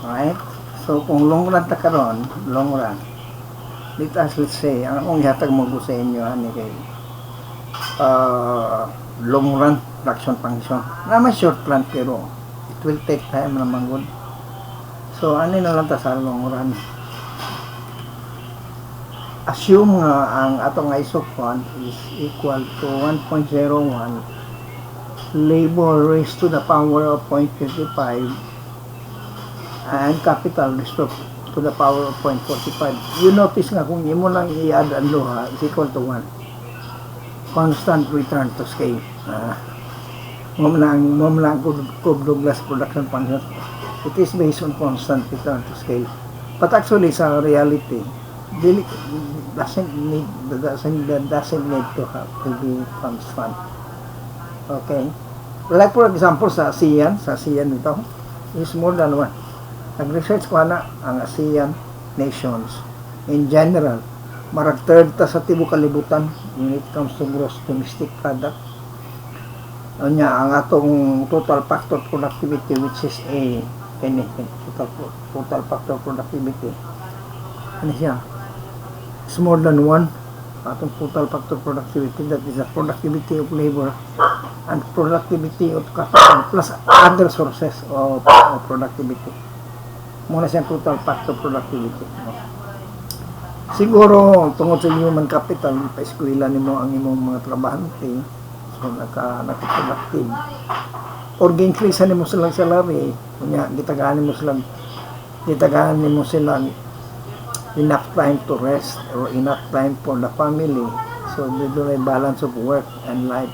Right? So, kung long run ta karon, long run, dito as let's say, ang akong ihatag mo ko sa inyo, ani kay long run fraction function. Naman short run, pero it will take time naman good. So, ano na lang ta sa long run. Assume nga ang atong isopon is equal to 1.01 labor raised to the power of 0.55 and capital raised to the power of 0.45. You notice nga kung imo lang i-add ang duha is equal to 1. Constant return to scale. Mo lang Cobb-Douglas production function. It is based on constant return to scale. But actually sa reality, doesn't need to have to be constant. Okay. Like for example sa ASEAN ito is more than one. Nag-research ko na ang ASEAN nations in general marag third ta sa tibuok kalibutan when it comes to gross domestic product. Anya ang atong total factor productivity, which is total factor productivity, ano siya, it's more than 1. Atong total factor productivity, that is the productivity of labor and productivity of capital plus other sources of productivity. Muna siyang total factor productivity, no? Siguro tungod sa human capital, pa-eskwela nimo ang imong mga trabahante, so naka-productive, or gi-increase nimo silang salary, kunya gitagaan nimo silang enough time to rest or enough time for the family. So dito ay balance of work and life,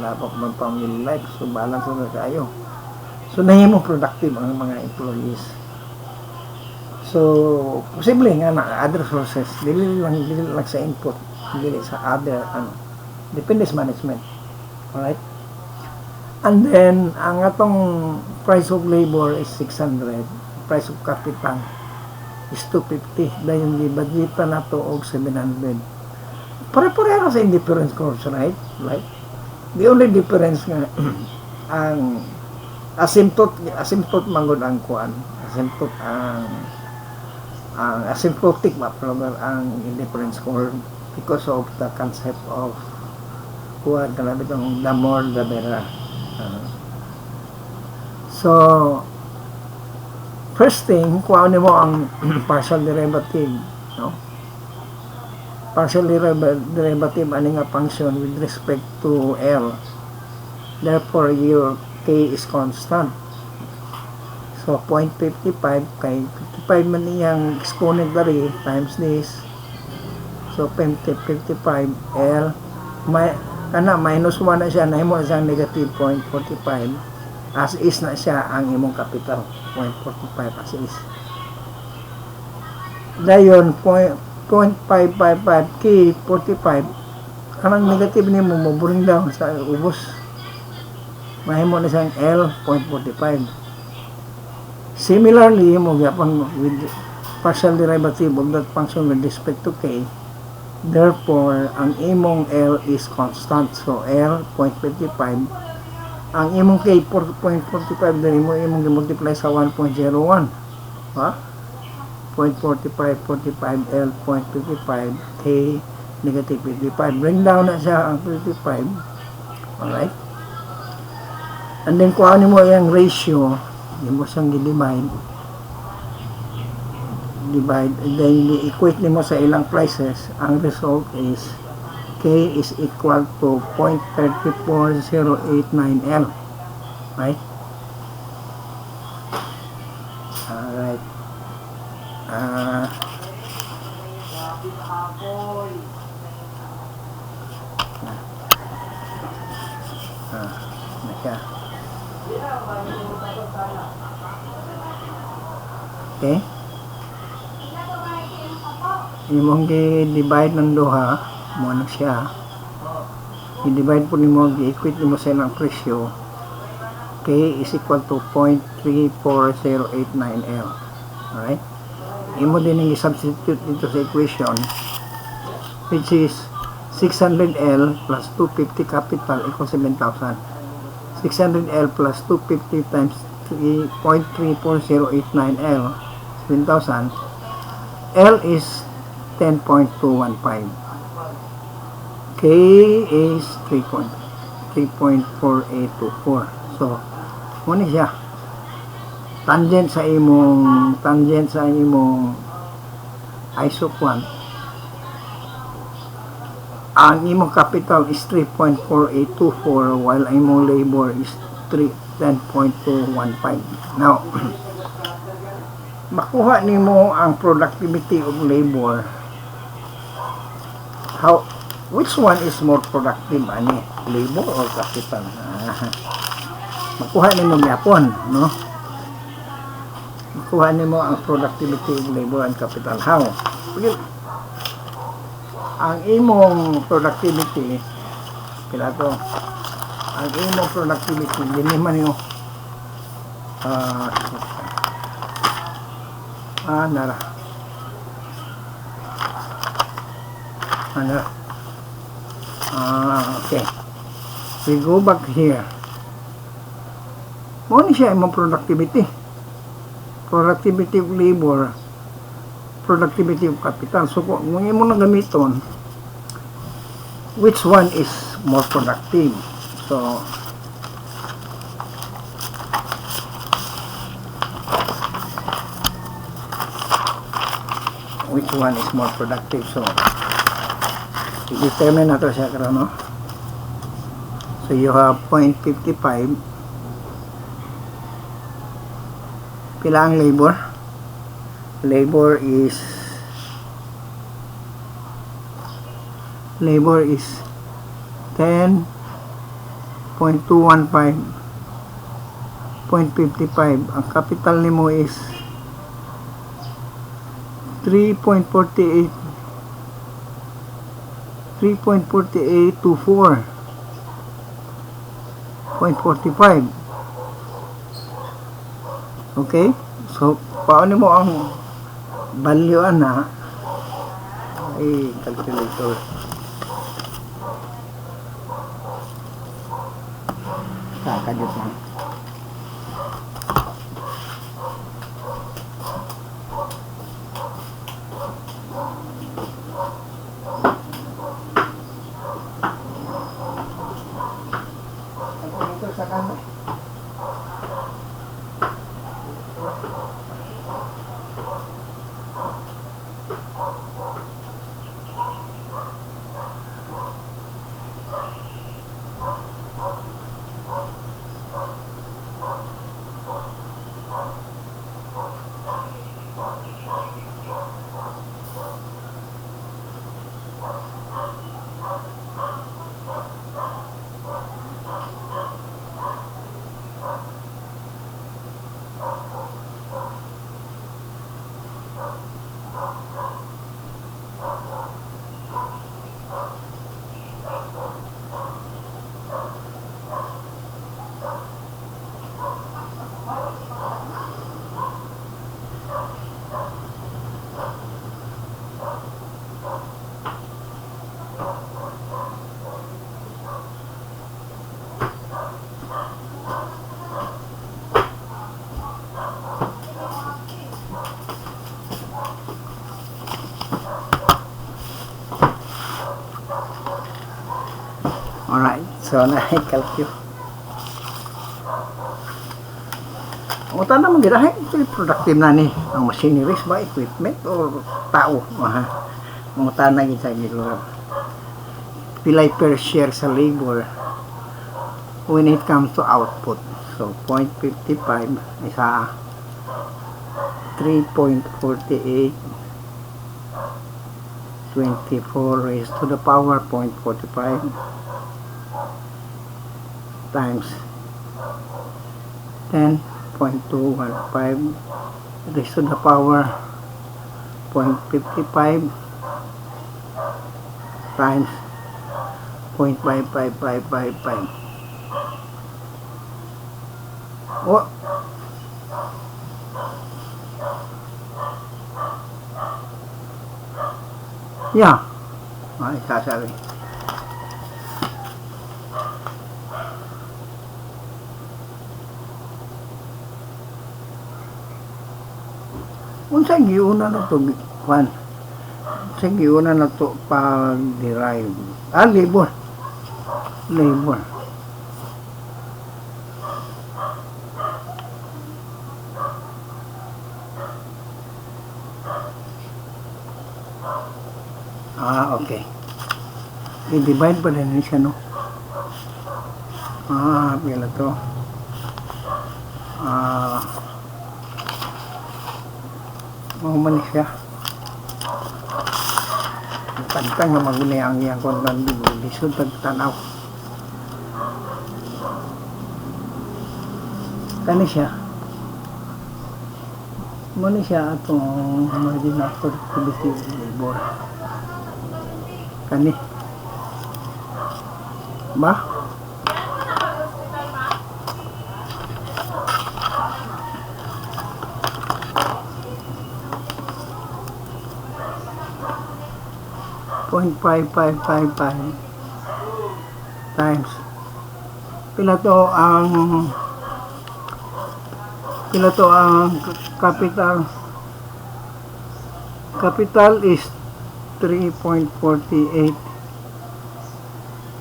life of my family life. So balance na kayo. So nahimo productive ang mga employees. So posible nga na other sources, dili lang sa input, dili sa other depende sa management. Alright? And then ang atong price of labor is 600, price of capital is 250, dahil yung budgetan na to og 700. Pare-pareho sa indifference course, right? Like, the only difference nga ang asymptote mangod ang kuan, asymptotic ang indifference score because of the concept of kuan kanang itong the more the better. So first thing, kuha mo ang partial derivative, no? Partial derivative ani nga function with respect to L. Therefore, your K is constant. So, 0.55 kay 55 man iyang exponent dari times this. So, 55 L minus 1 na siya, nahimo na siya negative 0.45. As is na siya ang imong capital, 0.45 as is. Dayon 0.555 K 45 kanang negative nimo mo bring down sa ubos, mahimo na siyang L 0.45. Similarly mo gyapon with partial derivative of that function with respect to K. Therefore ang imong L is constant, so L 0.55. ang imong K 4.45 dali mo imong i-multiply sa 1.01, ha? 0.45 L 0.55 K negative 55, bring down na siya ang 55. Alright, and then kuha mo yung ratio, hindi mo siyang divide, and then i-equate mo sa ilang prices. Ang result is K is equal to 0.34089 L. Right? Alright. Okay? Imong i-divide ng duha, mo na siya. I-divide po nimo, i-equate nimo sa ilang presyo. K is equal to 0.34089 L. Alright? Imo din yung i-substitute dito sa equation, which is 600 L plus 250 capital equals 7,000. 600L plus 250 times 3.34089L, 7,000. L is 10.215. K is 3.4824. So, muna siya. Tangent sa imong ISO 1. Ang imong capital is 3.4824 while ang imong labor is 10.215. Now, makuha nimo ang productivity of labor. Which one is more productive, ani? Labor or capital? Makuha nimo yapon, no? Makuha nimo ang productivity of labor and capital. How? Well, ang imong productivity, pila to? Ang imong productivity, diniman nyo. Nara. Okay. We go back here. Mo ni siya imong productivity. Productivity of labor, productivity of capital. So, kung mo na gamiton, which one is more productive? So, which one is more productive? So, i-determine na ito siya karon, no? So, you have 0.55. Pila ang labor? Labor is 10.215. 0.55. Ang capital nimo is 3.48 3.4824 0.45. Okay? So, paano mo ang value na calculator. Kakadit lang. Ito sa kanan. Alright, so na-calculate. O tanang magirahin, ito productive na ni ang machineries ba, equipment or tao. Mga tanang isa nilo. Pilay per share sa labor when it comes to output. So 0.55 isa 3.48 24 raised to the power 0.45 times 10.215 raised to the power 0.55 times 0.55555. Oh, yeah, ay sasabi Unsay giuna na to kwan? Unsay giuna na to pag-derive? Labor. Labor. Okay. I-divide pa rin siya, no? Pila to. Mahuman siya. Pantang na magunay ang iyang kontan lisod pagtanaw. Kani siya. Muna siya atong margin of productivity labor. Kani. Ba? .5555 times pila to ang capital is 3.48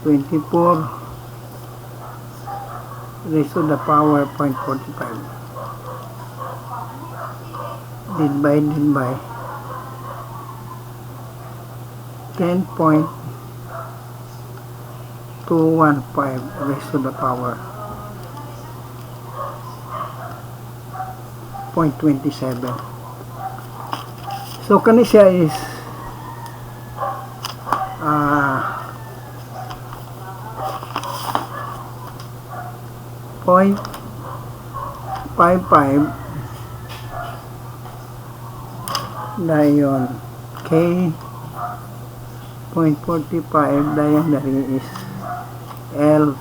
24 raised to the power 0.45 divided by 10.215 raised to the power 0.27. So kani siya is 0.55 dayon K 0.45 dayon dari is L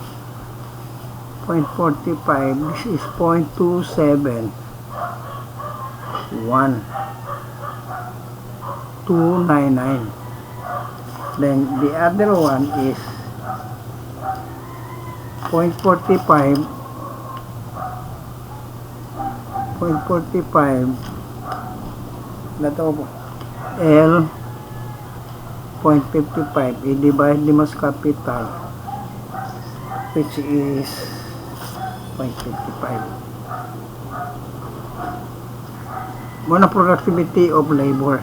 0.45. This is 0.271 299. Then the other one is 0.45 na to po L 0.55 i-divide di mas capital which is 0.55 muna productivity of labor.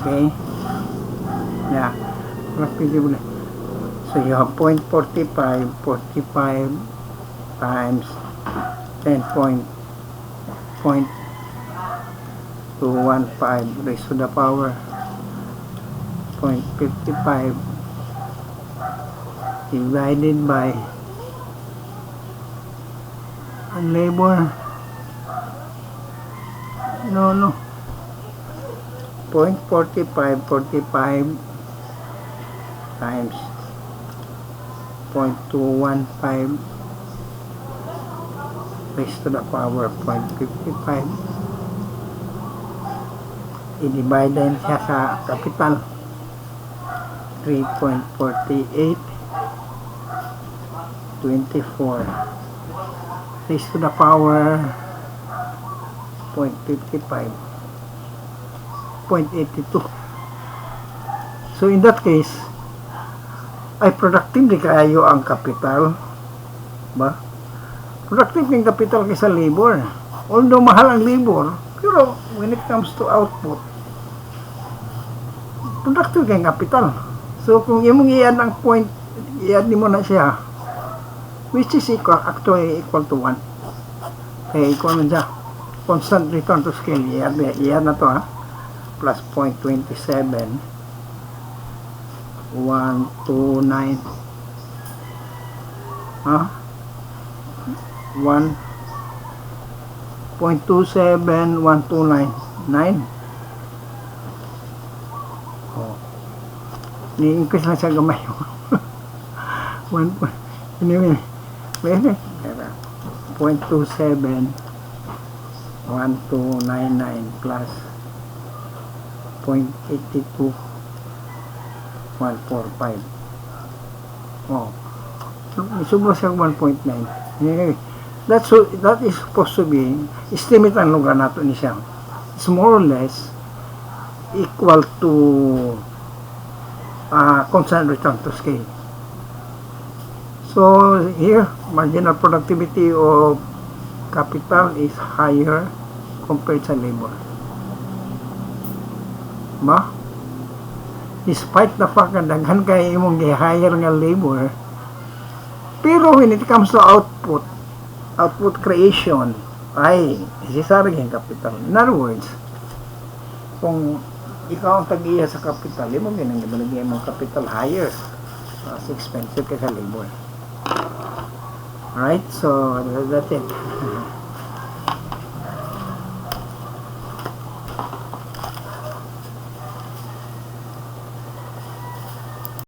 Okay, yeah, productivity of labor. So you have 0.45 45 times 10.215 raised to the power 0.55 divided by ang labor 0.45 45 times 0.215 raised to the power 0.55 i-divide din siya sa capital 3.48 24 raised to the power 0.55 0.82. So in that case ay productive di kayo ang capital ba? Productive yung capital kaysa labor, although mahal ang labor, pero when it comes to output productive kayong capital. So kung imong iyan ang point, iyan mo na siya which is actually equal to 1 kaya equal man siya constant return to scale. Iyan na to plus 0.27 129 1.27 129 ni-increase lang siya gamay 1. Anyway, 0.27 1299 plus 0.82 145 isublo siya 1.9. Anyway, that is supposed to be estimate ang lugar nato ni siya. It's more or less equal to constant return to scale. So here, marginal productivity of capital is higher compared sa labor. Ba? Despite the fact na daghan kay imong gi-hire nga labor, pero when it comes to output creation, ay necessary yung capital. In other words, kung ikaw ang tag-iya sa capital, mo ganang gibalagay mong capital higher. Mas expensive kaysa labor. Alright, so that's it.